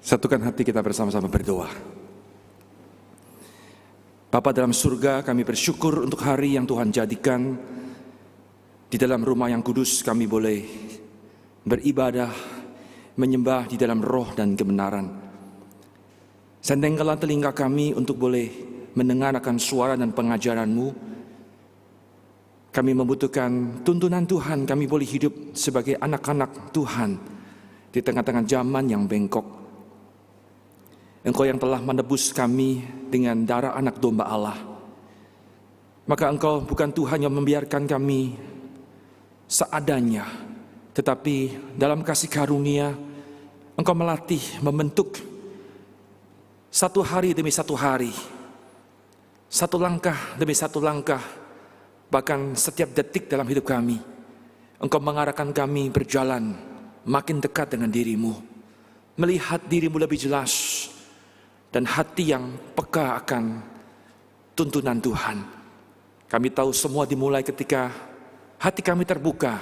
Satukan hati kita bersama-sama berdoa. Bapa dalam surga, kami bersyukur untuk hari yang Tuhan jadikan. Di dalam rumah yang kudus kami boleh beribadah, menyembah di dalam roh dan kebenaran. Sandengkanlah telinga kami untuk boleh mendengarkan suara dan pengajaran-Mu. Kami membutuhkan tuntunan Tuhan, kami boleh hidup sebagai anak-anak Tuhan di tengah-tengah zaman yang bengkok. Engkau yang telah menebus kami dengan darah anak domba Allah. Maka Engkau bukan Tuhan yang membiarkan kami seadanya, tetapi dalam kasih karunia Engkau melatih, membentuk satu hari demi satu hari, satu langkah demi satu langkah, bahkan setiap detik dalam hidup kami. Engkau mengarahkan kami berjalan makin dekat dengan diri-Mu, melihat diri-Mu lebih jelas, dan hati yang peka akan tuntunan Tuhan. Kami tahu semua dimulai ketika hati kami terbuka,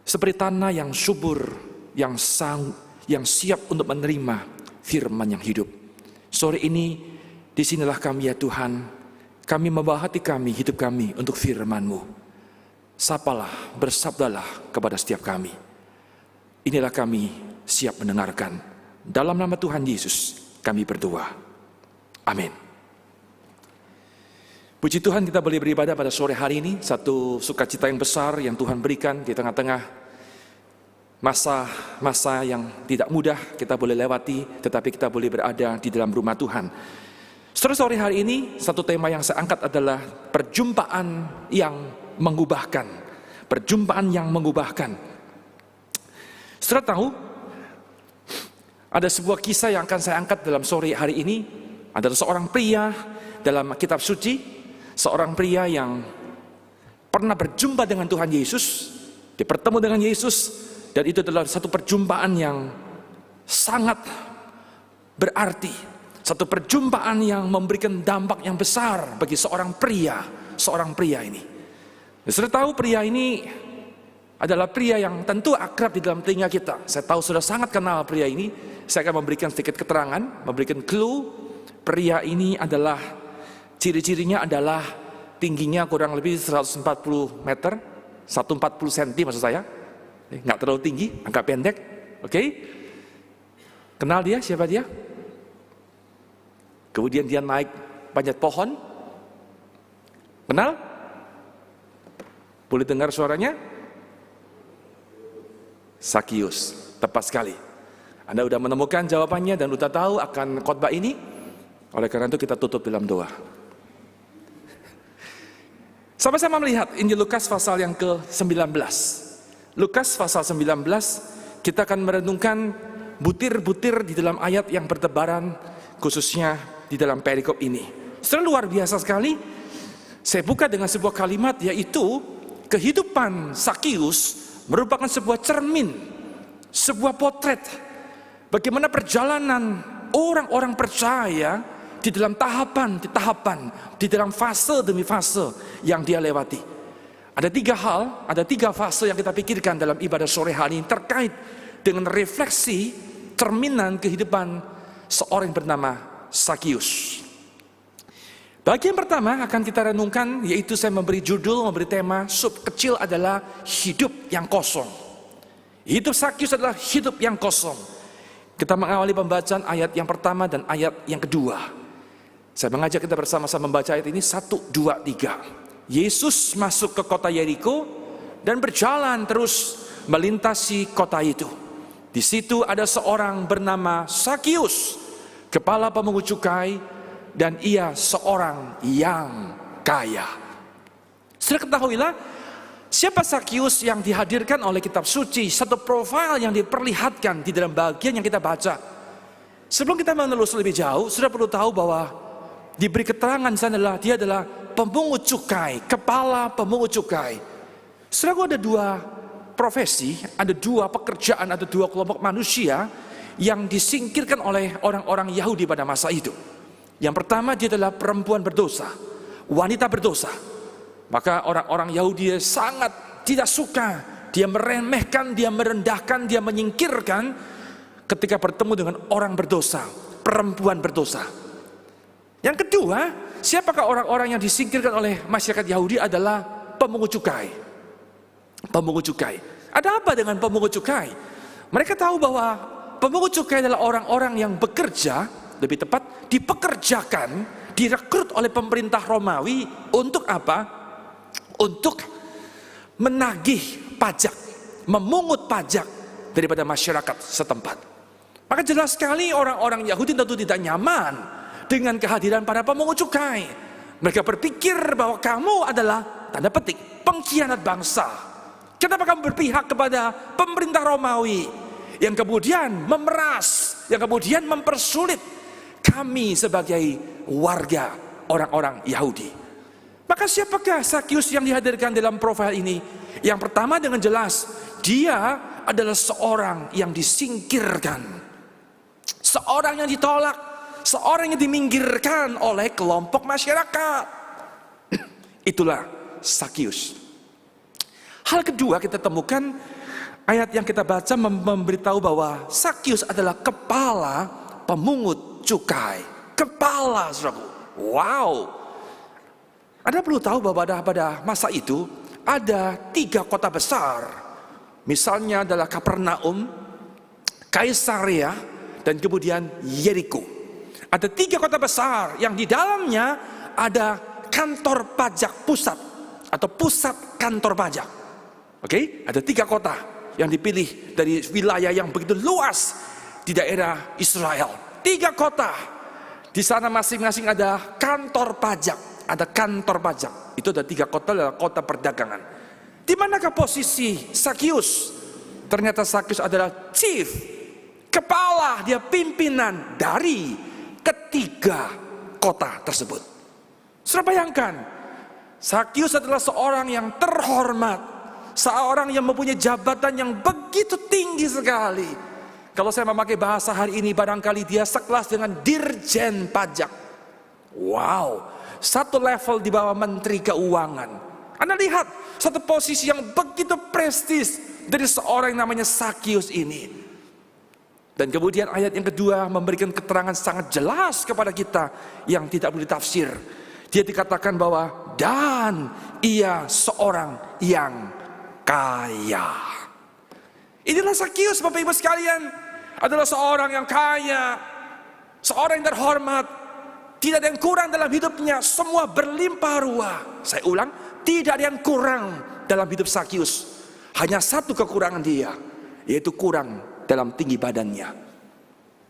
seperti tanah yang subur, yang siap untuk menerima firman yang hidup. Sore ini, disinilah kami ya Tuhan, kami membawa hati kami, hidup kami untuk firman-Mu. Sapalah, bersabdalah kepada setiap kami. Inilah kami siap mendengarkan. Dalam nama Tuhan Yesus kami berdoa. Amin. Puji Tuhan, kita boleh beribadah pada sore hari ini. Satu sukacita yang besar yang Tuhan berikan di tengah-tengah masa-masa yang tidak mudah kita boleh lewati, tetapi kita boleh berada di dalam rumah Tuhan. Setelah sore hari ini, satu tema yang saya angkat adalah perjumpaan yang mengubahkan. Perjumpaan yang mengubahkan. Setelah tahu, ada sebuah kisah yang akan saya angkat dalam sore hari ini. Adalah seorang pria dalam kitab suci, seorang pria yang pernah berjumpa dengan Tuhan Yesus, dia bertemu dengan Yesus, dan itu adalah satu perjumpaan yang sangat berarti, satu perjumpaan yang memberikan dampak yang besar bagi seorang pria ini. Sudah tahu pria ini adalah pria yang tentu akrab di dalam telinga kita. Saya tahu sudah sangat kenal pria ini. Saya akan memberikan sedikit keterangan, memberikan clue. Pria ini adalah, ciri-cirinya adalah tingginya kurang lebih 140 meter, 140 cm maksud saya. Nggak terlalu tinggi, agak pendek. Oke? Kenal dia? Siapa dia? Kemudian dia naik panjat pohon. Kenal? Boleh dengar suaranya? Sakius. Tepat sekali. Anda sudah menemukan jawabannya dan sudah tahu akan khotbah ini. Oleh karena itu kita tutup dalam doa. Sama-sama melihat Injil Lukas pasal yang ke-19. Lukas pasal 19, kita akan merenungkan butir-butir di dalam ayat yang bertebaran, khususnya di dalam perikop ini. Setelah luar biasa sekali, saya buka dengan sebuah kalimat, yaitu kehidupan Sakius merupakan sebuah cermin, sebuah potret bagaimana perjalanan orang-orang percaya di dalam tahapan, di dalam fase demi fase yang dia lewati. Ada tiga fase yang kita pikirkan dalam ibadah sore hari ini terkait dengan refleksi cerminan kehidupan seorang yang bernama Sakius. Bagian pertama akan kita renungkan, yaitu saya memberi tema sub kecil adalah hidup yang kosong. Hidup Sakius adalah hidup yang kosong. Kita mengawali pembacaan ayat yang pertama dan ayat yang kedua. Saya mengajak kita bersama-sama membaca ayat ini 1, 2, 3. Yesus masuk ke kota Yeriko dan berjalan terus melintasi kota itu. Di situ ada seorang bernama Sakius, kepala pemungut cukai, dan ia seorang yang kaya. Sudah ketahuilah siapa Sakius yang dihadirkan oleh kitab suci, satu profil yang diperlihatkan di dalam bagian yang kita baca. Sebelum kita menelusuri lebih jauh, sudah perlu tahu bahwa diberi keterangan di sana adalah dia adalah pemungut cukai, kepala pemungut cukai. Saudara, ada dua profesi, ada dua pekerjaan, ada dua kelompok manusia yang disingkirkan oleh orang-orang Yahudi pada masa itu. Yang pertama, dia adalah perempuan berdosa, wanita berdosa. Maka orang-orang Yahudi sangat tidak suka, dia meremehkan, dia merendahkan, dia menyingkirkan ketika bertemu dengan orang berdosa, perempuan berdosa. Yang kedua, siapakah orang-orang yang disingkirkan oleh masyarakat Yahudi adalah pemungut cukai. Pemungut cukai. Ada apa dengan pemungut cukai? Mereka tahu bahwa pemungut cukai adalah orang-orang yang bekerja, lebih tepat dipekerjakan, direkrut oleh pemerintah Romawi untuk apa? Untuk menagih pajak, memungut pajak daripada masyarakat setempat. Maka jelas sekali orang-orang Yahudi tentu tidak nyaman dengan kehadiran para pemungut cukai. Mereka berpikir bahwa kamu adalah, tanda petik, pengkhianat bangsa. Kenapa kamu berpihak kepada pemerintah Romawi yang kemudian memeras, yang kemudian mempersulit kami sebagai warga orang-orang Yahudi? Maka siapakah Sakius yang dihadirkan dalam profil ini? Yang pertama dengan jelas, dia adalah seorang yang disingkirkan, seorang yang ditolak, seorang yang diminggirkan oleh kelompok masyarakat. Itulah Sakius. Hal kedua kita temukan ayat yang kita baca memberitahu bahwa Sakius adalah kepala pemungut cukai. Kepala, saudaraku. Wow. Anda perlu tahu bahwa pada masa itu ada 3 kota besar. Misalnya adalah Kapernaum, Kaisarea, dan kemudian Yeriko. Ada 3 kota besar yang di dalamnya ada kantor pajak pusat atau pusat kantor pajak. Oke, ada 3 kota yang dipilih dari wilayah yang begitu luas di daerah Israel. 3 kota. Di sana masing-masing ada kantor pajak. Ada kantor pajak. Itu ada 3 kota adalah kota perdagangan. Di manakah posisi Sakius? Ternyata Sakius adalah chief, kepala, dia pimpinan dari ketiga kota tersebut. Saudara bayangkan, Sakius adalah seorang yang terhormat, seorang yang mempunyai jabatan yang begitu tinggi sekali. Kalau saya memakai bahasa hari ini, barangkali dia sekelas dengan dirjen pajak. Wow, satu level di bawah menteri keuangan. Anda lihat satu posisi yang begitu prestis dari seorang yang namanya Sakius ini. Dan kemudian ayat yang kedua memberikan keterangan sangat jelas kepada kita yang tidak boleh ditafsir. Dia dikatakan bahwa dan ia seorang yang kaya. Inilah Sakius, Bapak Ibu sekalian, adalah seorang yang kaya, seorang yang terhormat. Tidak ada yang kurang dalam hidupnya, semua berlimpah ruah. Saya ulang, tidak ada yang kurang dalam hidup Sakius. Hanya satu kekurangan dia, yaitu kurang dalam tinggi badannya.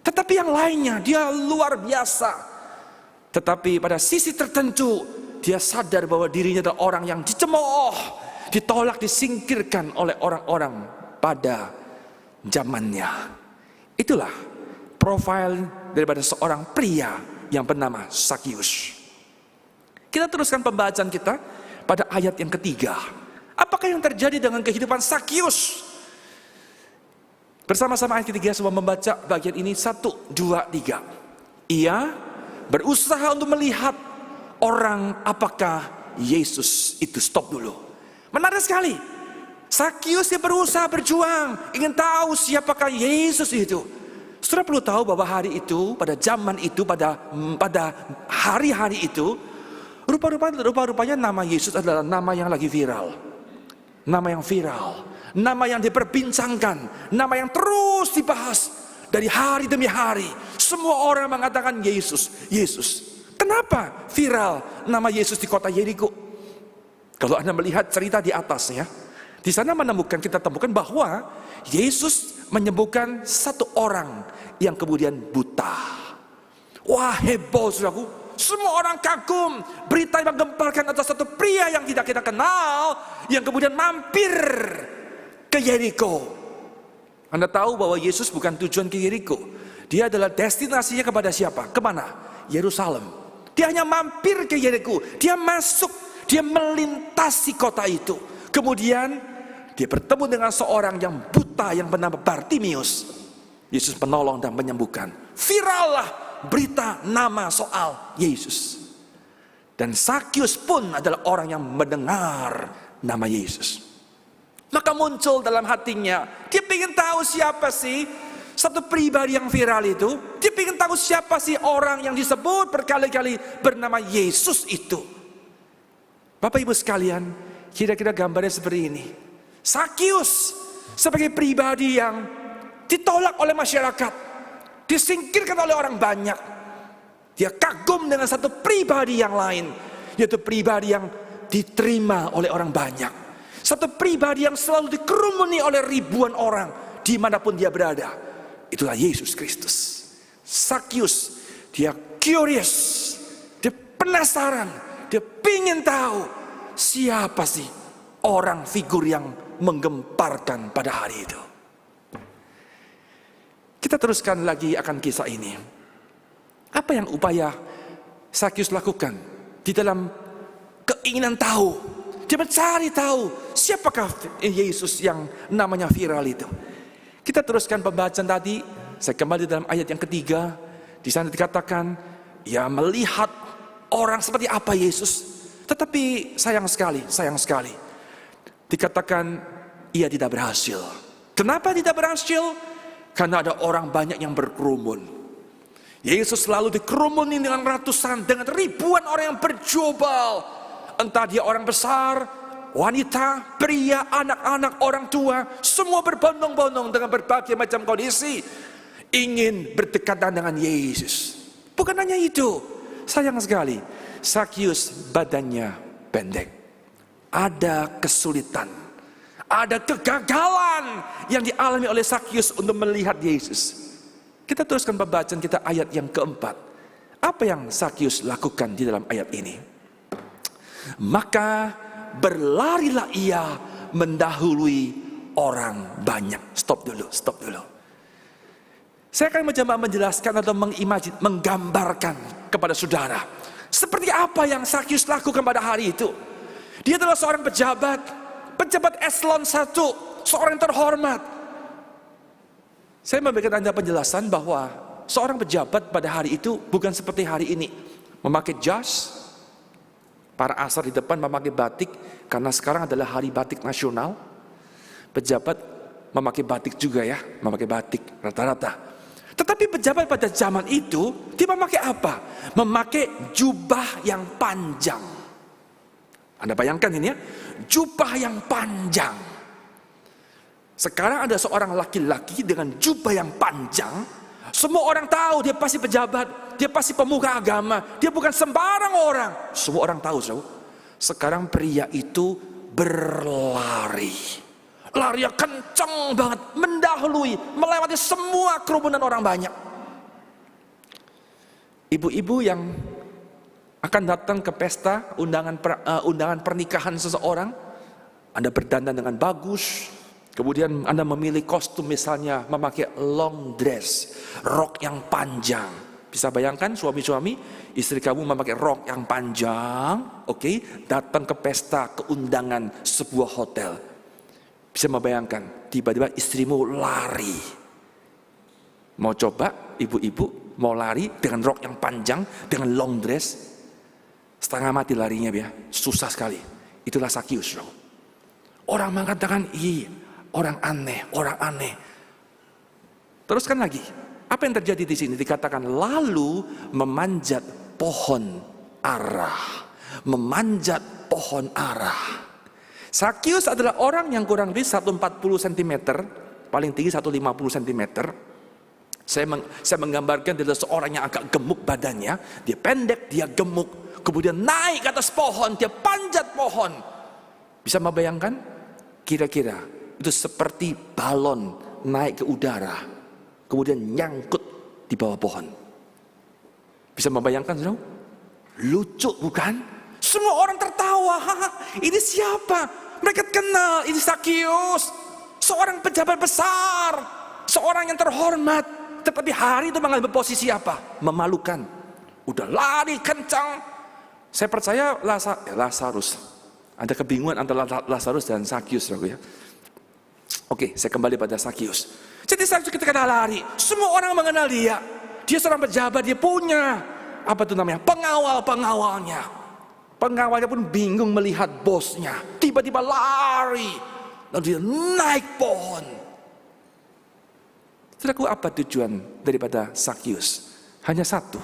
Tetapi yang lainnya dia luar biasa. Tetapi pada sisi tertentu dia sadar bahwa dirinya adalah orang yang dicemooh, ditolak, disingkirkan oleh orang-orang pada zamannya. Itulah profil daripada seorang pria yang bernama Sakius. Kita teruskan pembacaan kita pada ayat yang ketiga. Apakah yang terjadi dengan kehidupan Sakius? Bersama-sama ayat ketiga semua membaca bagian ini. 1, 2, 3. Ia berusaha untuk melihat orang apakah Yesus itu. Stop dulu. Menarik sekali. Sakius dia berusaha berjuang, ingin tahu siapakah Yesus itu. Saudara perlu tahu bahwa hari itu, pada zaman itu, pada hari-hari itu, rupa-rupanya nama Yesus adalah nama yang lagi viral. Nama yang viral, nama yang diperbincangkan, nama yang terus dibahas dari hari demi hari. Semua orang mengatakan Yesus, Yesus. Kenapa viral nama Yesus di kota Yeriko? Kalau Anda melihat cerita di atasnya, di sana kita temukan bahwa Yesus menyembuhkan satu orang yang kemudian buta. Wah, heboh, saudaraku. Semua orang kagum. Berita yang menggemparkan atas satu pria yang tidak kita kenal, yang kemudian mampir ke Yeriko. Anda tahu bahwa Yesus bukan tujuan ke Yeriko. Dia adalah destinasinya kepada siapa? Kemana? Yerusalem. Dia hanya mampir ke Yeriko. Dia masuk, dia melintasi kota itu. Kemudian dia bertemu dengan seorang yang buta yang bernama Bartimius. Yesus menolong dan menyembuhkan. Virallah berita nama soal Yesus. Dan Sakius pun adalah orang yang mendengar nama Yesus. Maka muncul dalam hatinya, dia ingin tahu siapa sih Satu pribadi yang viral itu, dia ingin tahu siapa sih orang yang disebut berkali-kali bernama Yesus itu. Bapak Ibu sekalian, kira-kira gambarnya seperti ini. Sakius sebagai pribadi yang ditolak oleh masyarakat, disingkirkan oleh orang banyak. Dia kagum dengan satu pribadi yang lain, yaitu pribadi yang diterima oleh orang banyak. Satu pribadi yang selalu dikerumuni oleh ribuan orang dimanapun dia berada. Itulah Yesus Kristus. Sakius, dia curious, dia penasaran, dia ingin tahu siapa sih orang figur yang menggemparkan pada hari itu. Kita teruskan lagi akan kisah ini. Apa yang upaya Sakius lakukan di dalam keinginan tahu? Dia mencari tahu siapakah Yesus yang namanya viral itu. Kita teruskan pembacaan tadi. Saya kembali dalam ayat yang ketiga. Di sana dikatakan, ya melihat orang seperti apa Yesus. Tetapi sayang sekali. Dikatakan ia tidak berhasil. Kenapa tidak berhasil? Karena ada orang banyak yang berkerumun. Yesus selalu dikerumuni dengan ratusan, dengan ribuan orang yang berjubel. Entah dia orang besar, wanita, pria, anak-anak, orang tua, semua berbondong-bondong dengan berbagai macam kondisi, ingin berdekatan dengan Yesus. Bukan hanya itu, sayang sekali, Sakius badannya pendek. Ada kesulitan, ada kegagalan yang dialami oleh Sakius untuk melihat Yesus. Kita teruskan pembacaan kita ayat yang keempat. Apa yang Sakius lakukan di dalam ayat ini? Maka berlarilah ia mendahului orang banyak. Stop dulu. Saya akan mencoba menjelaskan atau menggambarkan kepada saudara seperti apa yang Sakius lakukan pada hari itu. Dia adalah seorang pejabat eselon 1, seorang yang terhormat. Saya memberikan Anda penjelasan bahwa seorang pejabat pada hari itu bukan seperti hari ini, memakai jas. Para asar di depan memakai batik, karena sekarang adalah hari batik nasional. Pejabat memakai batik juga ya, memakai batik rata-rata. Tetapi pejabat pada zaman itu, dia memakai apa? Memakai jubah yang panjang. Anda bayangkan ini ya, jubah yang panjang. Sekarang ada seorang laki-laki dengan jubah yang panjang. Semua orang tahu dia pasti pejabat, dia pasti pemuka agama, dia bukan sembarang orang. Semua orang tahu, saudara. Sekarang pria itu berlari. Larinya kencang banget, mendahului, melewati semua kerumunan orang banyak. Ibu-ibu yang akan datang ke pesta undangan pernikahan seseorang, Anda berdandan dengan bagus. Kemudian Anda memilih kostum, misalnya memakai long dress, rok yang panjang. Bisa bayangkan suami-suami, istri kamu memakai rok yang panjang, oke, datang ke pesta keundangan sebuah hotel. Bisa membayangkan, tiba-tiba istrimu lari. Mau coba ibu-ibu mau lari dengan rok yang panjang, dengan long dress, setengah mati larinya ya, susah sekali. Itulah Sakius. Orang mengatakan, iya. Orang aneh. Teruskan lagi. Apa yang terjadi di sini? Dikatakan lalu memanjat pohon ara. Sakius adalah orang yang kurang lebih 140 cm, paling tinggi 150 cm. Saya menggambarkan dia adalah seorang yang agak gemuk badannya. Dia pendek, dia gemuk. Kemudian naik ke atas pohon, dia panjat pohon. Bisa membayangkan? Kira-kira itu seperti balon naik ke udara, kemudian nyangkut di bawah pohon. Bisa membayangkan, saudara? Lucu bukan? Semua orang tertawa. Ini siapa? Mereka kenal, ini Sakius, seorang pejabat besar, seorang yang terhormat. Tetapi hari itu mengambil posisi apa? Memalukan. Udah lari kencang. Saya percaya Lazarus. Ada kebingungan antara Lazarus dan Sakius, saudara ya. Oke, saya kembali pada Sakius. Jadi Sakius ketika lari, semua orang mengenal dia. Dia seorang pejabat, dia punya pengawalnya. Pengawalnya pun bingung melihat bosnya. Tiba-tiba lari, lalu dia naik pohon. Saudaraku, apa tujuan daripada Sakyus? Hanya satu,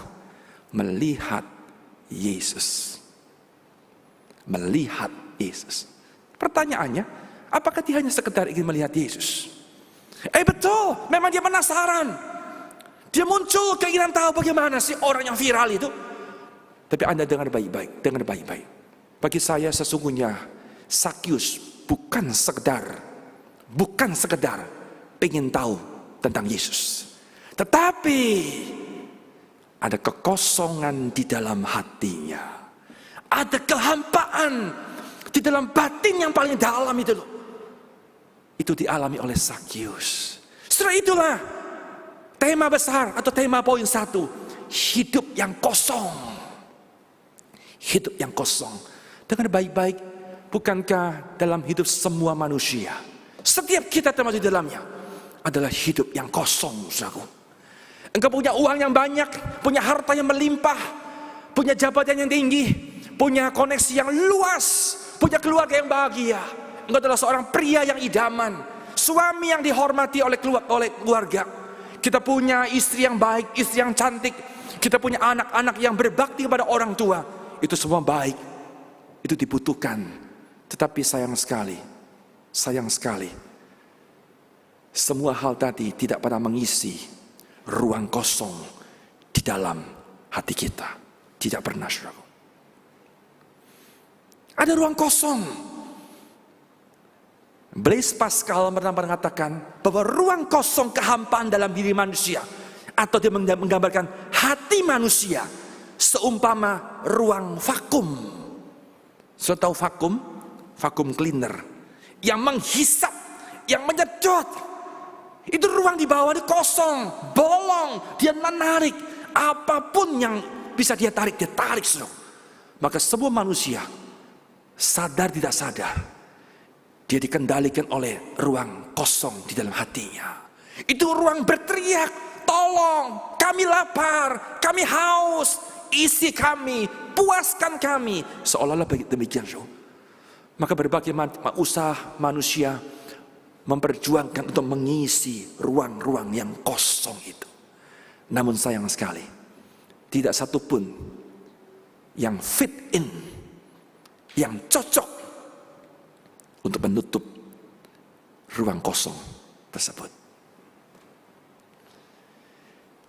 melihat Yesus. Melihat Yesus. Pertanyaannya, apakah dia hanya sekedar ingin melihat Yesus? Betul, memang dia penasaran. Dia muncul keinginan tahu bagaimana sih orang yang viral itu. Tapi Anda dengar baik-baik, dengar baik-baik. Bagi saya sesungguhnya Sakyus bukan sekedar ingin tahu tentang Yesus. Tetapi ada kekosongan di dalam hatinya. Ada kehampaan di dalam batin yang paling dalam itu loh. Itu dialami oleh Sakyus. Setelah itulah tema besar atau tema poin 1, hidup yang kosong. Hidup yang kosong. Dengar baik-baik, bukankah dalam hidup semua manusia, setiap kita termasuk di dalamnya, adalah hidup yang kosong, saudaraku. Engkau punya uang yang banyak, punya harta yang melimpah, punya jabatan yang tinggi, punya koneksi yang luas, punya keluarga yang bahagia. Engkau adalah seorang pria yang idaman, suami yang dihormati oleh keluarga. Kita punya istri yang baik, istri yang cantik. Kita punya anak-anak yang berbakti kepada orang tua. Itu semua baik, itu dibutuhkan. Tetapi sayang sekali, semua hal tadi tidak pernah mengisi ruang kosong di dalam hati kita. Tidak pernah, saudara. Ada ruang kosong. Blaise Pascal pernah mengatakan bahwa ruang kosong kehampaan dalam diri manusia, atau dia menggambarkan hati manusia seumpama ruang vakum. Sudah tahu vakum? Vakum cleaner yang menghisap, yang menyedot. Itu ruang di bawah ini kosong, bolong, dia menarik. Apapun yang bisa dia tarik, saudara. Maka semua manusia, sadar tidak sadar, dia dikendalikan oleh ruang kosong di dalam hatinya. Itu ruang berteriak, tolong, kami lapar, kami haus, isi kami, puaskan kami. Seolah-olah demikian. Maka berbagai usaha manusia memperjuangkan untuk mengisi ruang-ruang yang kosong itu. Namun sayang sekali, tidak satupun yang fit in, yang cocok untuk menutup ruang kosong tersebut.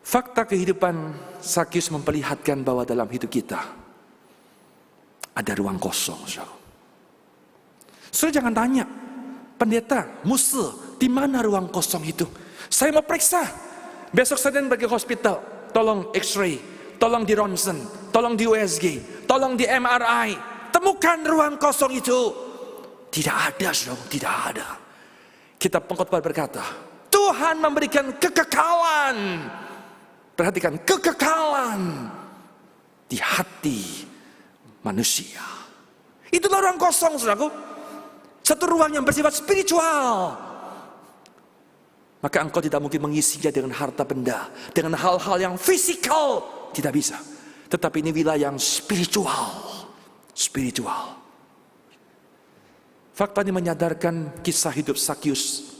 Fakta kehidupan Sakyus memperlihatkan bahwa dalam hidup kita ada ruang kosong. Saudara jangan tanya, pendeta, Muse, di mana ruang kosong itu? Saya mau periksa. Besok saya pergi hospital, tolong X-ray, tolong di ronsen, tolong di USG, tolong di MRI. Temukan ruang kosong itu. Tidak ada, saudara, tidak ada. Kitab Pengkhotbah berkata, Tuhan memberikan kekekalan. Perhatikan, kekekalan di hati manusia. Itulah ruang kosong, saudaraku. Satu ruang yang bersifat spiritual. Maka engkau tidak mungkin mengisinya dengan harta benda, dengan hal-hal yang fisikal. Tidak bisa. Tetapi ini wilayah yang spiritual. Spiritual. Fakta ini menyadarkan kisah hidup Sakyus,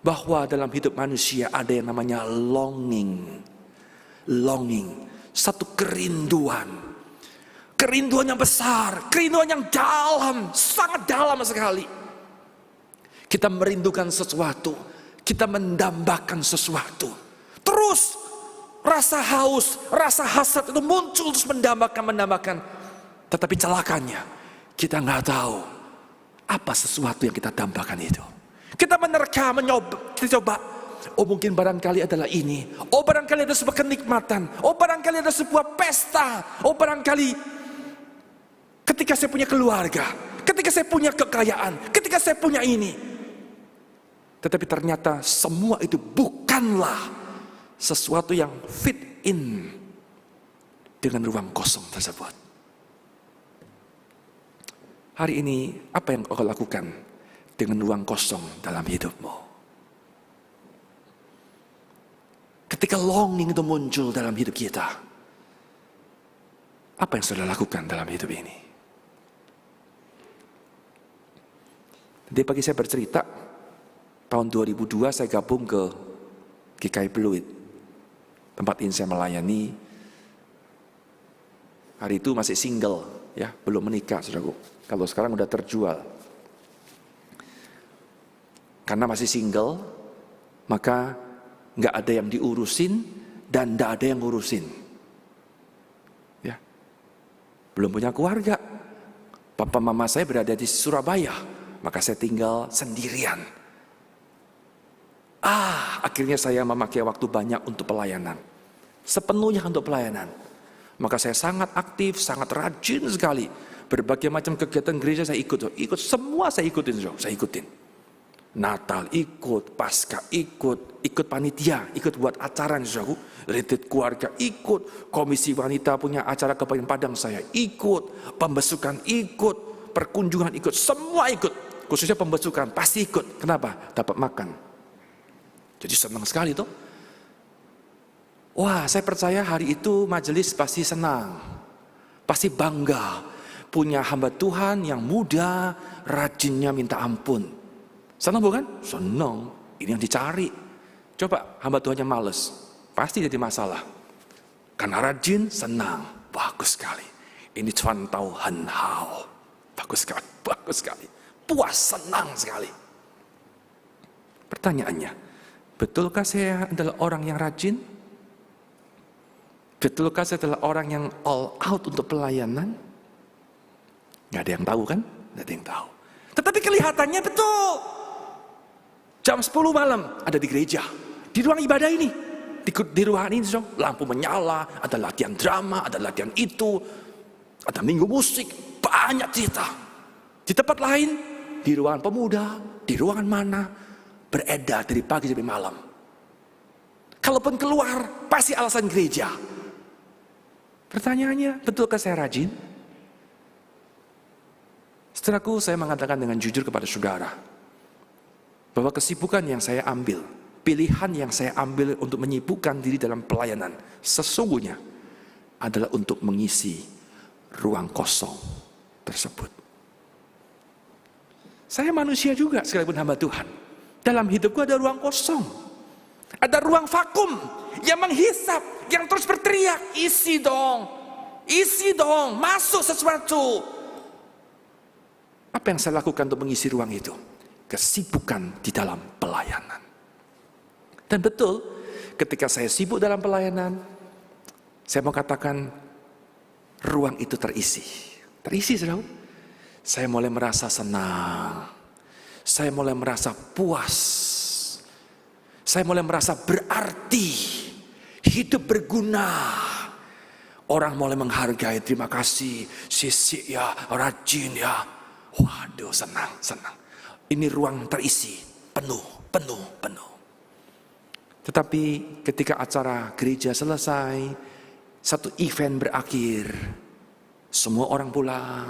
bahwa dalam hidup manusia ada yang namanya longing. Longing. Satu kerinduan. Kerinduan yang besar. Kerinduan yang dalam. Sangat dalam sekali. Kita merindukan sesuatu. Kita mendambakan sesuatu. Terus rasa haus, rasa hasrat itu muncul terus mendambakan. Tetapi celakanya, kita nggak tahu apa sesuatu yang kita dambakan itu. Kita menerka, kita coba. Oh mungkin barangkali adalah ini. Oh barangkali ada sebuah kenikmatan. Oh barangkali ada sebuah pesta. Oh barangkali ketika saya punya keluarga, ketika saya punya kekayaan, ketika saya punya ini. Tetapi ternyata semua itu bukanlah sesuatu yang fit in dengan ruang kosong tersebut. Hari ini apa yang kau lakukan dengan ruang kosong dalam hidupmu? Ketika longing itu muncul dalam hidup kita, apa yang sudah lakukan dalam hidup ini? Tadi pagi saya bercerita, tahun 2002 saya gabung ke GKI Pluit, tempat ini saya melayani. Hari itu masih single, ya, belum menikah, saudaraku. Kalau sekarang udah terjual. Karena masih single, maka nggak ada yang diurusin dan nggak ada yang ngurusin. Ya, belum punya keluarga. Papa mama saya berada di Surabaya, maka saya tinggal sendirian. Akhirnya saya memakai waktu banyak untuk pelayanan, sepenuhnya untuk pelayanan. Maka saya sangat aktif, sangat rajin sekali. Berbagai macam kegiatan gereja saya ikut semua saya ikutin. Natal ikut, Paskah ikut panitia, ikut buat acara nih saudaraku. Retreat keluarga ikut, komisi wanita punya acara Kabupaten Padang saya ikut, pembesukan ikut, perkunjungan ikut, semua ikut. Khususnya pembesukan pasti ikut. Kenapa? Dapat makan. Jadi senang sekali tuh. Wah, saya percaya hari itu majelis pasti senang, pasti bangga punya hamba Tuhan yang muda, rajinnya minta ampun. Senang bukan? Senang. Ini yang dicari. Coba hamba Tuhan yang males, pasti jadi masalah. Karena rajin, senang. Bagus sekali. Ini Chuan Tau Han Hao. Bagus sekali. Puas, senang sekali. Pertanyaannya, betulkah saya adalah orang yang rajin? Betulkah saya adalah orang yang all out untuk pelayanan? Gak ada yang tahu kan? Gak ada yang tahu. Tetapi kelihatannya betul. Jam 10 malam ada di gereja, di ruang ibadah ini, di ruangan ini, lampu menyala, ada latihan drama, ada latihan itu, ada minggu musik, banyak cerita. Di tempat lain, di ruangan pemuda, di ruangan mana, beredar dari pagi sampai malam. Kalaupun keluar, pasti alasan gereja. Pertanyaannya, betulkah saya rajin? Setelahku, saya mengatakan dengan jujur kepada saudara, bahwa kesibukan yang saya ambil, pilihan yang saya ambil untuk menyibukkan diri dalam pelayanan, sesungguhnya adalah untuk mengisi ruang kosong tersebut. Saya manusia juga, sekalipun hamba Tuhan. Dalam hidupku ada ruang kosong. Ada ruang vakum yang menghisap, yang terus berteriak, isi dong, masuk sesuatu. Apa yang saya lakukan untuk mengisi ruang itu? Kesibukan di dalam pelayanan. Dan betul, ketika saya sibuk dalam pelayanan, saya mau katakan ruang itu terisi, saudara. Saya mulai merasa senang, saya mulai merasa puas, saya mulai merasa berarti, hidup berguna. Orang mulai menghargai, terima kasih, sisik ya, rajin ya. Waduh, senang. Ini ruang terisi, penuh. Tetapi ketika acara gereja selesai, satu event berakhir, semua orang pulang,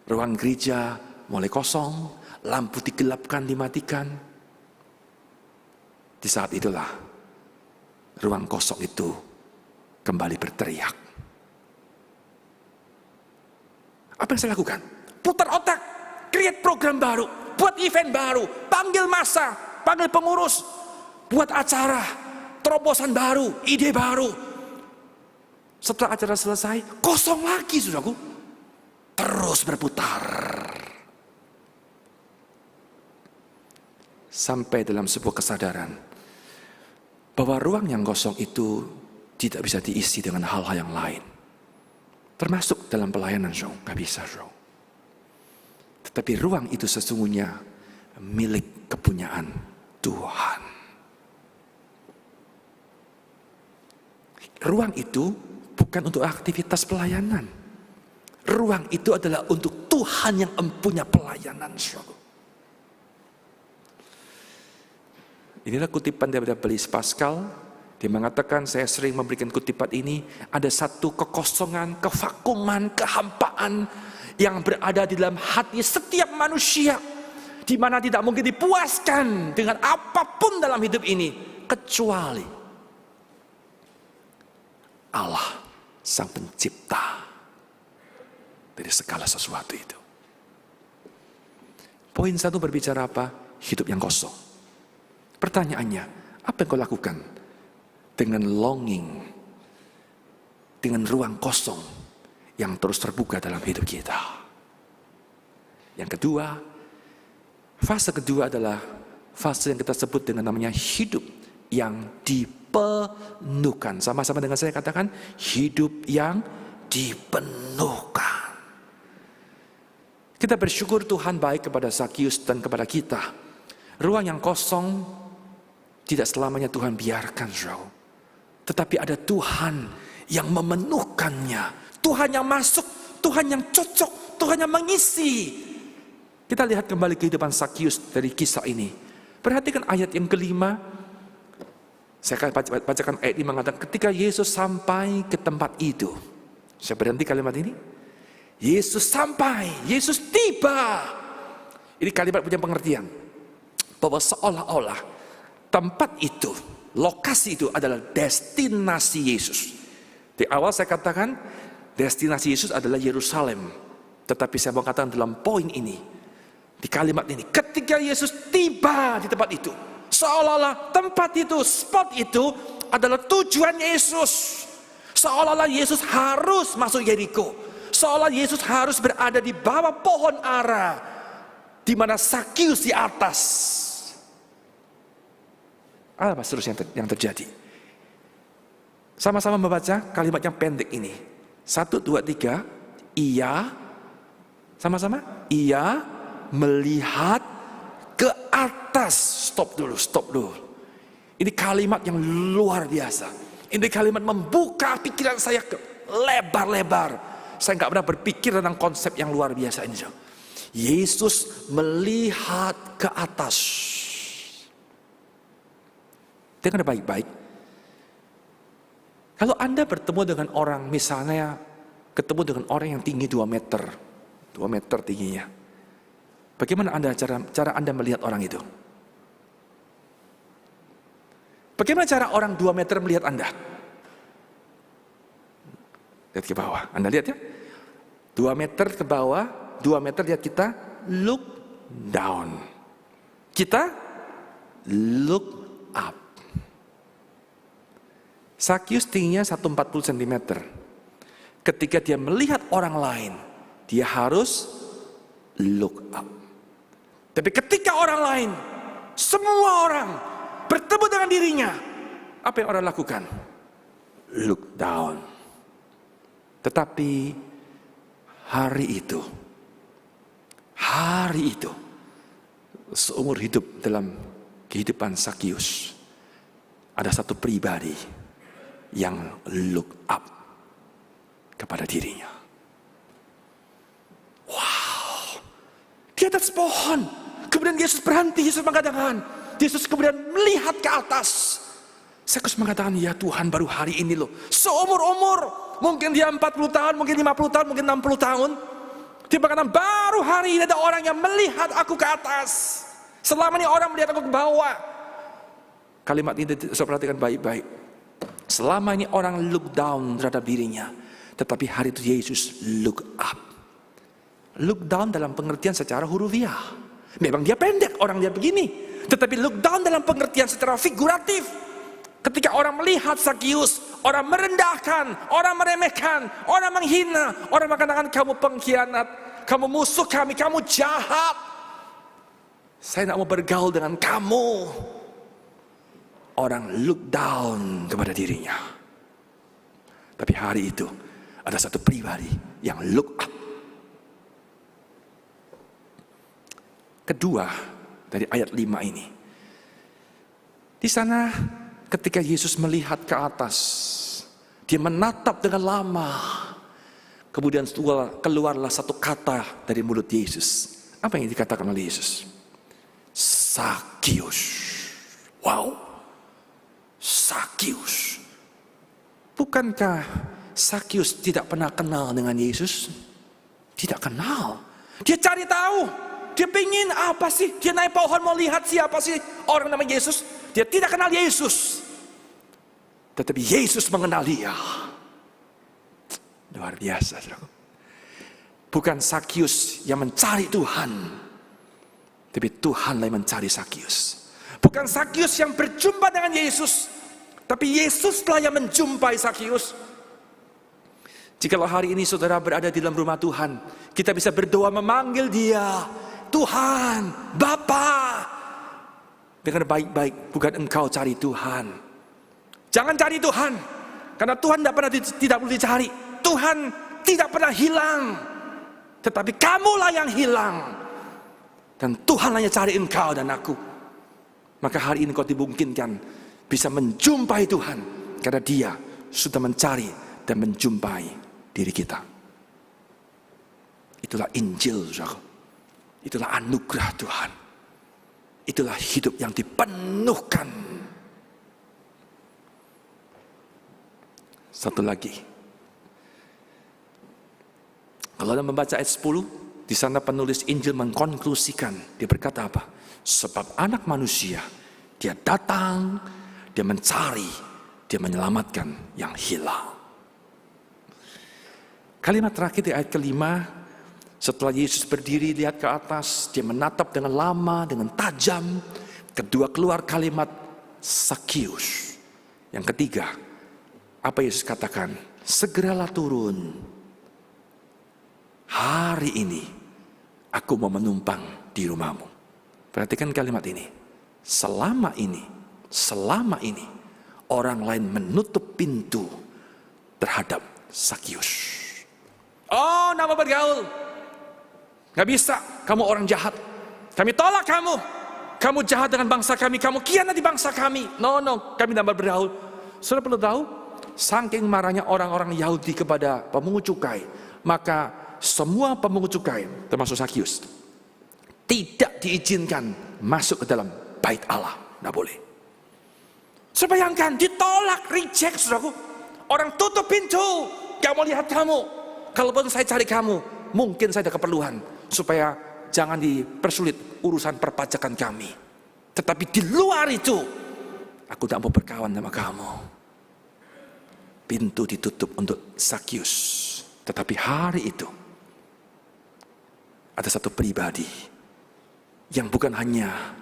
ruang gereja mulai kosong, lampu digelapkan, dimatikan. Di saat itulah, ruang kosong itu kembali berteriak. Apa yang saya lakukan? Putar otak, create program baru, buat event baru, panggil massa, panggil pengurus, buat acara, terobosan baru, ide baru. Setelah acara selesai, kosong lagi, saudaraku. Terus berputar. Sampai dalam sebuah kesadaran bahwa ruang yang kosong itu tidak bisa diisi dengan hal-hal yang lain. Termasuk dalam pelayanan, gak bisa, Tetapi ruang itu sesungguhnya milik kepunyaan Tuhan. Ruang itu bukan untuk aktivitas pelayanan. Ruang itu adalah untuk Tuhan yang mempunyai pelayanan. Inilah kutipan daripada Blaise Pascal. Dia mengatakan, saya sering memberikan kutipan ini, ada satu kekosongan, kevakuman, kehampaan yang berada di dalam hati setiap manusia, di mana tidak mungkin dipuaskan dengan apapun dalam hidup ini, kecuali Allah, Sang Pencipta dari segala sesuatu itu. Poin 1 berbicara apa? Hidup yang kosong. Pertanyaannya, Apa yang kau lakukan dengan longing, dengan ruang kosong yang terus terbuka dalam hidup kita? Yang kedua, fase kedua adalah fase yang kita sebut dengan namanya hidup yang dipenuhkan. Sama-sama dengan saya katakan, hidup yang dipenuhkan. Kita bersyukur Tuhan baik kepada Zakius dan kepada kita. Ruang yang kosong tidak selamanya Tuhan biarkan, saudara. Tetapi ada Tuhan yang memenuhkannya. Tuhan yang masuk, Tuhan yang cocok, Tuhan yang mengisi. Kita lihat kembali kehidupan Zakius dari kisah ini. Perhatikan ayat yang kelima. Saya akan bacakan ayat ini mengatakan, ketika Yesus sampai ke tempat itu. Saya berhenti kalimat ini. Yesus sampai, Yesus tiba. Ini kalimat punya pengertian bahwa seolah-olah tempat itu, lokasi itu adalah destinasi Yesus. Di awal saya katakan destinasi Yesus adalah Yerusalem. Tetapi saya mau katakan dalam poin ini, di kalimat ini, ketika Yesus tiba di tempat itu, seolah-olah tempat itu, spot itu adalah tujuan Yesus. Seolah-olah Yesus harus masuk Yeriko. Seolah Yesus harus berada di bawah pohon ara, di mana Zakius di atas. Apa seterusnya yang terjadi? Sama-sama membaca kalimat yang pendek ini. 1, 2, 3. Ia, sama-sama. Ia melihat ke atas. Stop dulu. Ini kalimat yang luar biasa. Ini kalimat membuka pikiran saya lebar-lebar. Saya nggak pernah berpikir tentang konsep yang luar biasa ini. Yesus melihat ke atas. Dengar baik-baik. Kalau Anda bertemu dengan orang, misalnya ketemu dengan orang yang tinggi 2 meter. 2 meter tingginya. Bagaimana cara Anda melihat orang itu? Bagaimana cara orang 2 meter melihat Anda? Lihat ke bawah. Anda lihat ya. 2 meter ke bawah, 2 meter lihat kita, look down. Kita look up. Zakius tingginya 140 cm. Ketika dia melihat orang lain, dia harus look up. Tapi ketika orang lain, semua orang bertemu dengan dirinya, apa yang orang lakukan? Look down. Tetapi hari itu, seumur hidup dalam kehidupan Zakius, ada satu pribadi yang look up kepada dirinya. Wow, di atas pohon. Kemudian Yesus berhenti, Yesus mengatakan, Yesus kemudian melihat ke atas. Zakius mengatakan, ya Tuhan, baru hari ini loh, seumur-umur. Mungkin dia 40 tahun, mungkin 50 tahun, mungkin 60 tahun. Dia berkata, baru hari ini ada orang yang melihat aku ke atas. Selama ini orang melihat aku ke bawah. Kalimat ini saya perhatikan baik-baik. Selama ini orang look down terhadap dirinya. Tetapi hari itu Yesus look up. Look down dalam pengertian secara hurufiah. Memang dia pendek, orang dia begini. Tetapi look down dalam pengertian secara figuratif. Ketika orang melihat Zakius, orang merendahkan, orang meremehkan, orang menghina, orang mengatakan kamu pengkhianat, kamu musuh kami, kamu jahat. Saya tidak mau bergaul dengan kamu. Orang look down kepada dirinya. Tapi hari itu ada satu pribadi yang look up. Kedua dari ayat 5 ini. Di sana ketika Yesus melihat ke atas, dia menatap dengan lama. Kemudian keluarlah satu kata dari mulut Yesus. Apa yang dikatakan oleh Yesus? Zakius. Wow, Zakius. Bukankah Zakius tidak pernah kenal dengan Yesus? Tidak kenal. Dia cari tahu. Dia pengen apa sih? Dia naik pohon mau lihat siapa sih orang namanya Yesus. Dia tidak kenal Yesus. Tetapi Yesus mengenal dia. Luar biasa, saudara. Bukan Zakius yang mencari Tuhan, tapi Tuhan yang mencari Zakius. Bukan Sakius yang berjumpa dengan Yesus, tapi Yesuslah yang menjumpai Sakius. Jikalau hari ini saudara berada di dalam rumah Tuhan, kita bisa berdoa memanggil Dia, Tuhan, Bapa. Dengan baik-baik, bukan engkau cari Tuhan. Jangan cari Tuhan, karena Tuhan tidak perlu dicari. Tuhan tidak pernah hilang, tetapi kamulah yang hilang. Dan Tuhanlah yang cari engkau dan aku. Maka hari ini kau dimungkinkan bisa menjumpai Tuhan, karena Dia sudah mencari dan menjumpai diri kita. Itulah Injil, saudara. Itulah anugerah Tuhan. Itulah hidup yang dipenuhkan. Satu lagi. Kalau Anda membaca ayat 10, di sana penulis Injil mengkonklusikan, dia berkata apa? Sebab anak manusia, dia datang, dia mencari, dia menyelamatkan yang hilang. Kalimat terakhir di ayat kelima, setelah Yesus berdiri lihat ke atas, dia menatap dengan lama, dengan tajam. Kedua keluar kalimat Sakius. Yang ketiga, apa Yesus katakan? Segeralah turun. Hari ini aku mau menumpang di rumahmu. Perhatikan kalimat ini. Selama ini orang lain menutup pintu terhadap Sakius. Oh, nama bergaul. Gak bisa, kamu orang jahat. Kami tolak kamu. Kamu jahat dengan bangsa kami, kamu khianati bangsa kami. No, kami nama bergaul. Saudara perlu tahu, saking marahnya orang-orang Yahudi kepada pemungut cukai, maka semua pemungut cukai, termasuk Sakius, tidak diizinkan masuk ke dalam bait Allah. Tidak boleh. Saya bayangkan, ditolak, reject, saudaraku. Orang tutup pintu, gak mau lihat kamu. Kalaupun saya cari kamu, mungkin saya ada keperluan, supaya jangan dipersulit urusan perpajakan kami. Tetapi di luar itu, aku tidak mau berkawan sama kamu. Pintu ditutup untuk Sakius. Tetapi hari itu, ada satu pribadi yang bukan hanya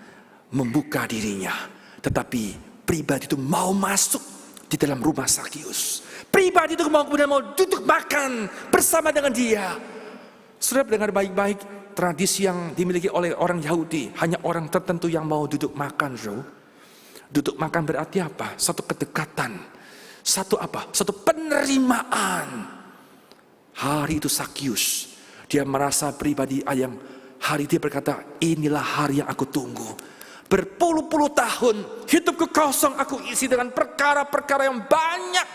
membuka dirinya, tetapi pribadi itu mau masuk di dalam rumah Sakius. Pribadi itu kemudian mau duduk makan bersama dengan dia. Saudara dengar baik-baik, tradisi yang dimiliki oleh orang Yahudi, hanya orang tertentu yang mau duduk makan. Duduk makan berarti apa? Satu kedekatan, satu apa? Satu penerimaan. Hari itu Sakius, dia merasa pribadi yang hari dia berkata, inilah hari yang aku tunggu. Berpuluh-puluh tahun hidupku kosong, aku isi dengan perkara-perkara yang banyak.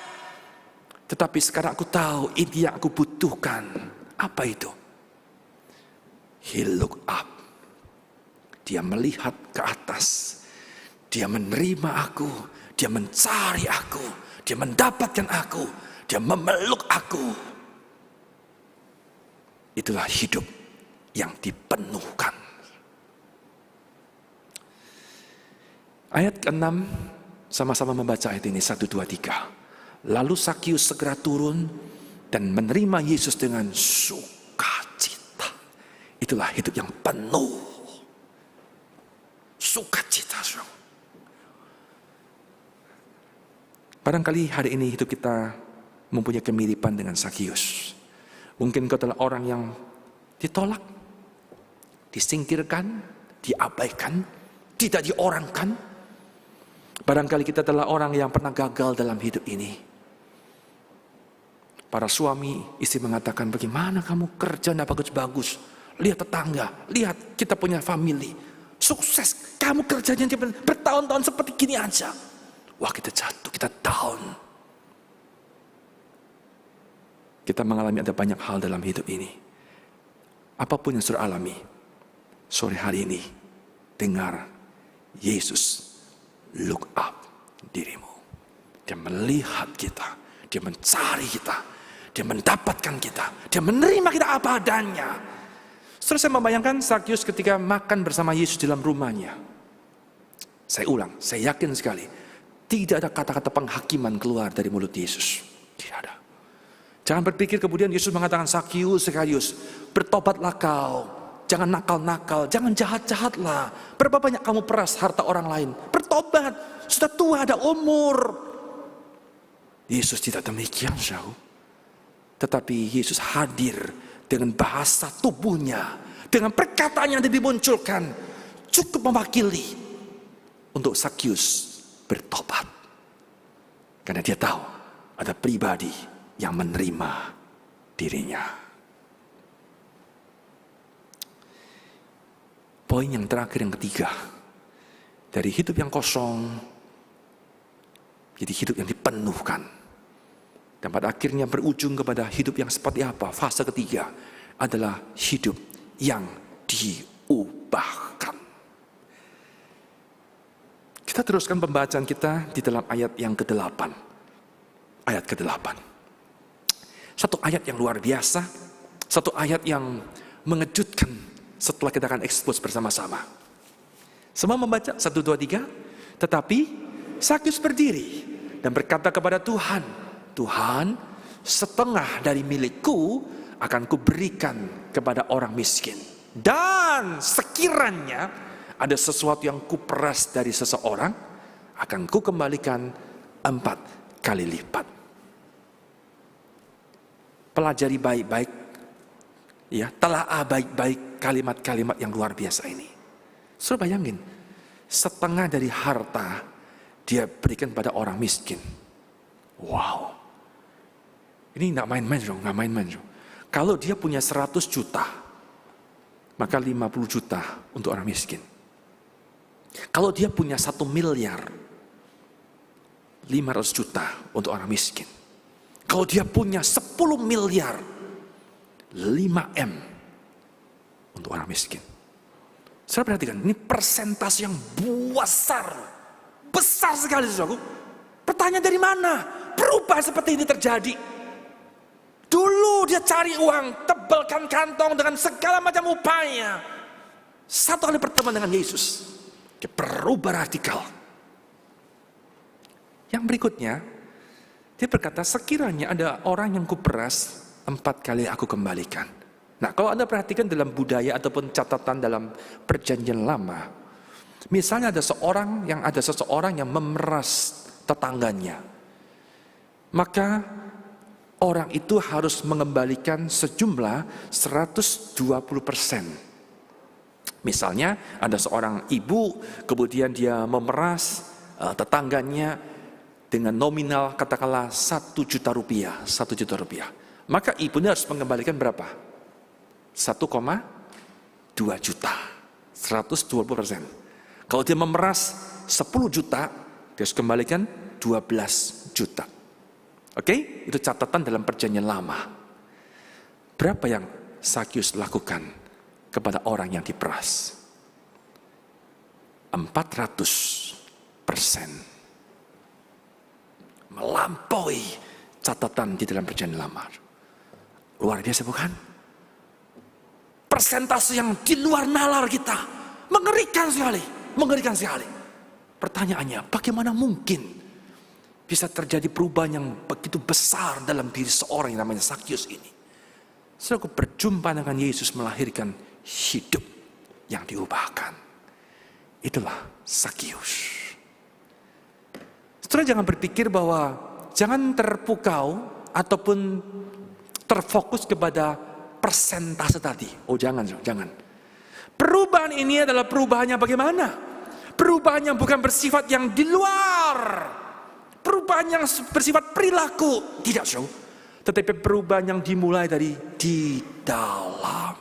Tetapi sekarang aku tahu ini yang aku butuhkan. Apa itu? He look up. Dia melihat ke atas. Dia menerima aku. Dia mencari aku. Dia mendapatkan aku. Dia memeluk aku. Itulah hidup yang dipenuhkan. Ayat ke-6, sama-sama membaca ayat ini, 1, 2, 3. Lalu Sakius segera turun dan menerima Yesus dengan sukacita. Itulah hidup yang penuh sukacita. Barangkali hari ini hidup kita mempunyai kemiripan dengan Sakius. Mungkin kau adalah orang yang ditolak, disingkirkan, diabaikan, tidak diorangkan. Barangkali kita adalah orang yang pernah gagal dalam hidup ini. Para suami, istri mengatakan, bagaimana kamu kerja tidak bagus-bagus. Lihat tetangga, lihat kita punya family. Sukses, kamu kerjanya bertahun-tahun seperti gini aja. Wah, kita jatuh, kita down. Kita mengalami ada banyak hal dalam hidup ini. Apapun yang saudara alami, sore hari ini, dengar Yesus look up dirimu. Dia melihat kita, dia mencari kita, dia mendapatkan kita, dia menerima kita apa adanya. Setelah saya membayangkan Sakius ketika makan bersama Yesus di dalam rumahnya. Saya ulang, saya yakin sekali, tidak ada kata-kata penghakiman keluar dari mulut Yesus. Tidak ada. Jangan berpikir kemudian Yesus mengatakan, Sakius, bertobatlah kau. jangan nakal-nakal, jangan jahat-jahat lah. Berapa banyak kamu peras harta orang lain? Bertobat, sudah tua ada umur. Yesus tidak demikian, saudara. Tetapi Yesus hadir dengan bahasa tubuhnya, dengan perkataan yang dimunculkan, cukup mewakili untuk Zakius bertobat. Karena dia tahu ada pribadi yang menerima dirinya. Poin yang terakhir, yang ketiga, dari hidup yang kosong jadi hidup yang dipenuhkan, dan pada akhirnya berujung kepada hidup yang seperti apa? Fase ketiga adalah hidup yang diubahkan. Kita teruskan pembacaan kita di dalam ayat yang ke-8. Ayat ke-8. Satu ayat yang luar biasa, satu ayat yang mengejutkan. Setelah kita akan ekspos bersama-sama. Semua membaca 1, 2, 3. Tetapi Zakius berdiri dan berkata kepada Tuhan, Tuhan, setengah dari milikku akan kuberikan kepada orang miskin. Dan sekiranya ada sesuatu yang kuperas dari seseorang, akan kukembalikan 4 kali lipat. Pelajari baik-baik, ya, telaah baik-baik kalimat-kalimat yang luar biasa ini. Saudara bayangin, setengah dari harta dia berikan pada orang miskin. Wow. Ini nggak main-main, nggak main-main. Kalau dia punya 100 juta, maka 50 juta untuk orang miskin. Kalau dia punya 1 miliar, 500 juta untuk orang miskin. Kalau dia punya 10 miliar, 5M untuk orang miskin. Saya perhatikan, ini persentase yang besar sekali, saudaraku. Pertanyaan, dari mana perubahan seperti ini terjadi? Dulu dia cari uang, tebalkan kantong dengan segala macam upaya. Satu kali pertemuan dengan Yesus, dia berubah radikal. Yang berikutnya, dia berkata, sekiranya ada orang yang kuperas, 4 kali aku kembalikan. Nah, kalau Anda perhatikan dalam budaya ataupun catatan dalam perjanjian lama, misalnya ada seseorang yang memeras tetangganya, maka orang itu harus mengembalikan sejumlah 120%. Misalnya ada seorang ibu, kemudian dia memeras tetangganya dengan nominal katakanlah 1 juta rupiah, 1 juta rupiah. Maka ibunya harus mengembalikan berapa? 1,2 juta, 120%. Kalau dia memeras 10 juta, dia harus kembalikan 12 juta. Oke? Itu catatan dalam perjanjian lama. Berapa yang Zakius lakukan kepada orang yang diperas? 400%. Melampaui catatan di dalam perjanjian lama. Luar biasa, bukan? Persentase yang di luar nalar kita. Mengerikan sekali. Mengerikan sekali. Pertanyaannya, bagaimana mungkin bisa terjadi perubahan yang begitu besar dalam diri seorang yang namanya Zakius ini? Setelah aku berjumpa dengan Yesus melahirkan hidup yang diubahkan. Itulah Zakius. Setelah jangan berpikir bahwa, jangan terpukau ataupun terfokus kepada persentase tadi. Oh jangan. Perubahan ini adalah perubahan yang bagaimana? Perubahan yang bukan bersifat yang di luar. Perubahan yang bersifat perilaku. Tidak, tetapi perubahan yang dimulai dari di dalam.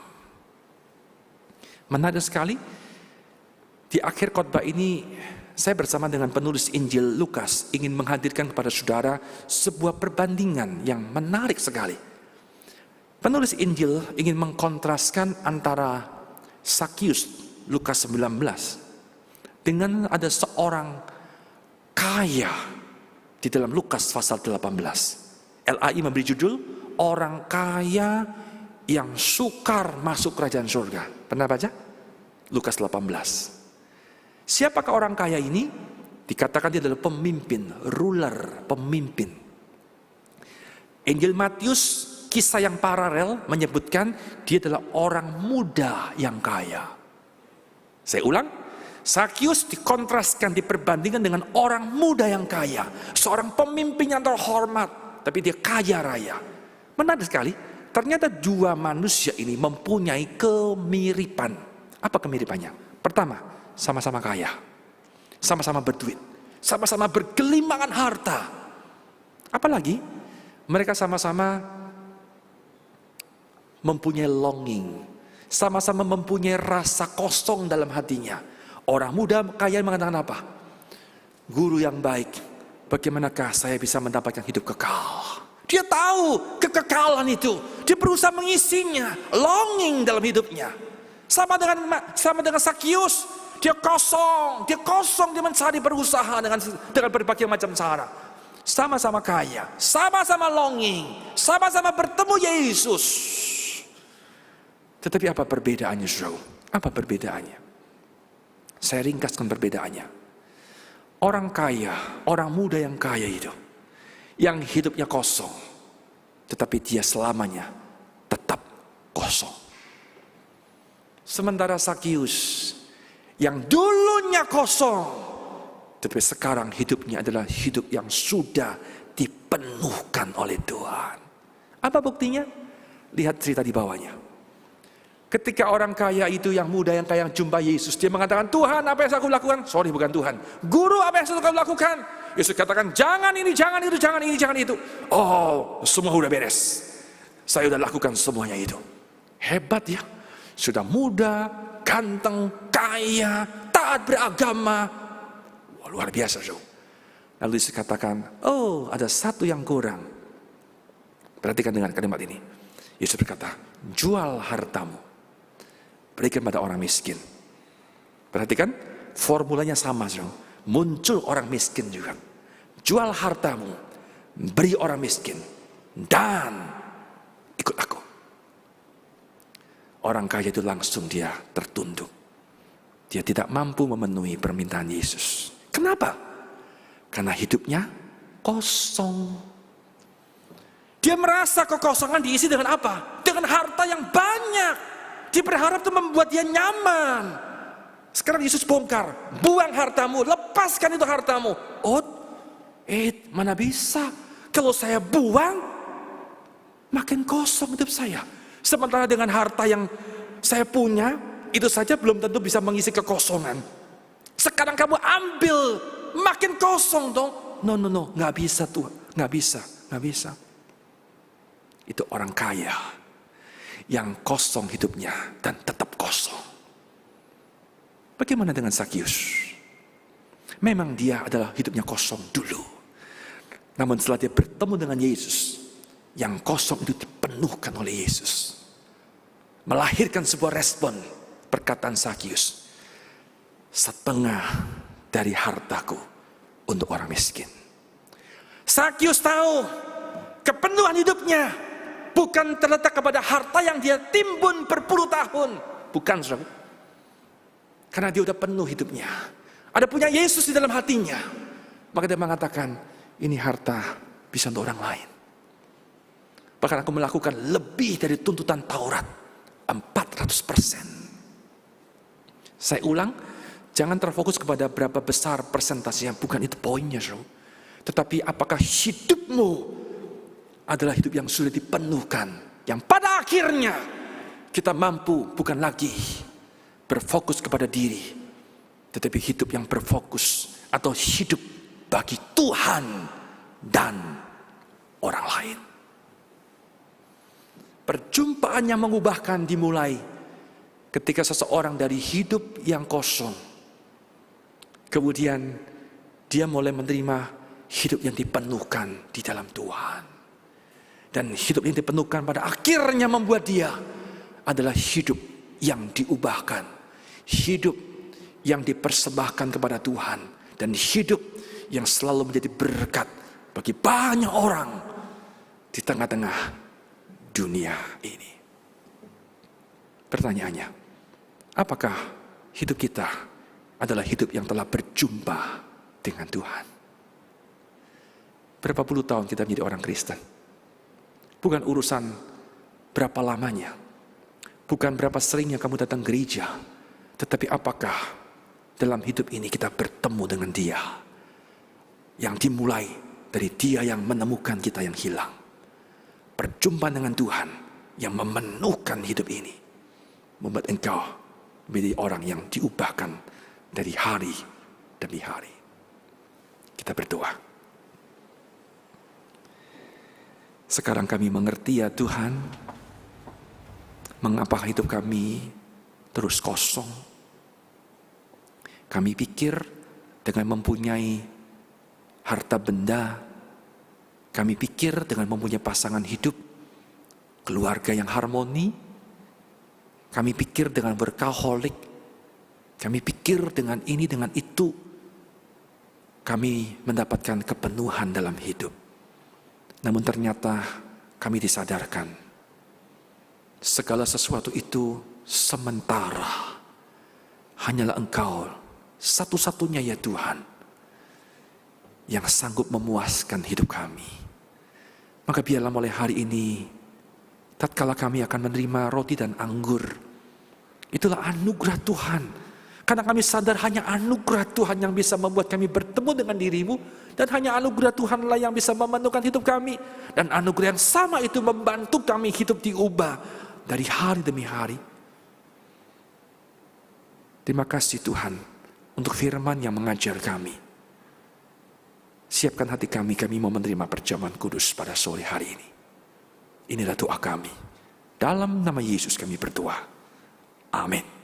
Menarik sekali. Di akhir khotbah ini, saya bersama dengan penulis Injil Lukas ingin menghadirkan kepada saudara sebuah perbandingan yang menarik sekali. Penulis Injil ingin mengkontraskan antara Zakius Lukas 19 dengan ada seorang kaya di dalam Lukas pasal 18. LAI memberi judul orang kaya yang sukar masuk kerajaan surga. Pernah baca? Lukas 18. Siapakah orang kaya ini? Dikatakan dia adalah pemimpin, ruler, pemimpin. Injil Matius kisah yang paralel menyebutkan dia adalah orang muda yang kaya. Saya ulang, Sakius dikontraskan, diperbandingkan dengan orang muda yang kaya. Seorang pemimpin yang terhormat, tapi dia kaya raya. Menarik sekali, ternyata dua manusia ini mempunyai kemiripan. Apa kemiripannya? Pertama, sama-sama kaya, sama-sama berduit, sama-sama bergelimangan harta. Apalagi, mereka sama-sama mempunyai longing, sama-sama mempunyai rasa kosong dalam hatinya. Orang muda kaya mengatakan apa? Guru yang baik, bagaimanakah saya bisa mendapatkan hidup kekal? Dia tahu kekekalan itu, dia berusaha mengisinya, longing dalam hidupnya. Sama dengan Sakius, dia kosong, dia mencari berusaha dengan berbagai macam cara. Sama-sama kaya, sama-sama longing, sama-sama bertemu Yesus. Tetapi apa perbedaannya, saudara? Apa perbedaannya? Saya ringkaskan perbedaannya. Orang kaya, orang muda yang kaya itu, yang hidupnya kosong, tetapi dia selamanya tetap kosong. Sementara Sakius, yang dulunya kosong, tetapi sekarang hidupnya adalah hidup yang sudah dipenuhkan oleh Tuhan. Apa buktinya? Lihat cerita di bawahnya. Ketika orang kaya itu, yang muda yang kaya, jumpa Yesus, dia mengatakan, Tuhan, apa yang aku lakukan? Sorry, bukan Tuhan. Guru, apa yang aku lakukan? Yesus katakan, jangan ini, jangan itu, jangan ini, jangan itu. Oh, semua udah beres. Saya udah lakukan semuanya itu. Hebat ya. Sudah muda, ganteng, kaya, taat beragama. Wah, luar biasa, so. Lalu Yesus katakan, oh, ada satu yang kurang. Perhatikan dengan kalimat ini. Yesus berkata, jual hartamu, berikan pada orang miskin. Perhatikan, formulanya sama, so. Muncul orang miskin juga. Jual hartamu, beri orang miskin, dan ikut aku. Orang kaya itu langsung dia tertunduk. Dia tidak mampu memenuhi permintaan Yesus. Kenapa? Karena hidupnya kosong. Dia merasa kekosongan diisi dengan apa? Dengan harta yang banyak. Dia berharap itu membuat dia nyaman. Sekarang Yesus bongkar, buang hartamu, lepaskan itu hartamu. Oh, mana bisa? Kalau saya buang, makin kosong hidup saya. Sementara dengan harta yang saya punya, itu saja belum tentu bisa mengisi kekosongan. Sekarang kamu ambil, makin kosong dong. No, nggak bisa Tuhan, nggak bisa. Itu orang kaya yang kosong hidupnya dan tetap kosong. Bagaimana dengan Sakius? Memang dia adalah hidupnya kosong dulu. Namun setelah dia bertemu dengan Yesus, yang kosong itu dipenuhkan oleh Yesus. Melahirkan sebuah respon perkataan Sakius. Setengah dari hartaku untuk orang miskin. Sakius tahu kepenuhan hidupnya bukan terletak kepada harta yang dia timbun berpuluh tahun. Bukan, saudara. Karena dia sudah penuh hidupnya. Ada punya Yesus di dalam hatinya. Maka dia mengatakan, ini harta bisa untuk orang lain. Bahkan aku melakukan lebih dari tuntutan Taurat. 400%. Saya ulang, jangan terfokus kepada berapa besar persentasenya. Bukan itu poinnya, saudara. Tetapi apakah hidupmu adalah hidup yang sudah dipenuhkan, yang pada akhirnya kita mampu bukan lagi berfokus kepada diri, tetapi hidup yang berfokus atau hidup bagi Tuhan dan orang lain. Perjumpaan yang mengubahkan dimulai ketika seseorang dari hidup yang kosong, kemudian dia mulai menerima hidup yang dipenuhkan di dalam Tuhan. Dan hidup yang dipenuhkan pada akhirnya membuat dia adalah hidup yang diubahkan. Hidup yang dipersembahkan kepada Tuhan. Dan hidup yang selalu menjadi berkat bagi banyak orang di tengah-tengah dunia ini. Pertanyaannya, apakah hidup kita adalah hidup yang telah berjumpa dengan Tuhan? Berapa puluh tahun kita menjadi orang Kristen? Bukan urusan berapa lamanya, bukan berapa seringnya kamu datang gereja, tetapi apakah dalam hidup ini kita bertemu dengan Dia, yang dimulai dari Dia yang menemukan kita yang hilang. Perjumpaan dengan Tuhan yang memenuhkan hidup ini, membuat engkau menjadi orang yang diubahkan dari hari demi hari. Kita berdoa. Sekarang kami mengerti ya Tuhan, mengapa hidup kami terus kosong. Kami pikir dengan mempunyai harta benda, kami pikir dengan mempunyai pasangan hidup, keluarga yang harmoni, kami pikir dengan workaholic, kami pikir dengan ini, dengan itu, kami mendapatkan kepenuhan dalam hidup. Namun ternyata kami disadarkan, segala sesuatu itu sementara. Hanyalah Engkau satu-satunya ya Tuhan, yang sanggup memuaskan hidup kami. Maka biarlah mulai hari ini, tatkala kami akan menerima roti dan anggur, itulah anugerah Tuhan. Karena kami sadar hanya anugerah Tuhan yang bisa membuat kami bertemu dengan diri-Mu, dan hanya anugerah Tuhanlah yang bisa memenuhkan hidup kami. Dan anugerah yang sama itu membantu kami hidup diubah dari hari demi hari. Terima kasih Tuhan untuk firman yang mengajar kami. Siapkan hati kami mau menerima perjamuan kudus pada sore hari ini. Inilah doa kami. Dalam nama Yesus kami berdoa. Amin.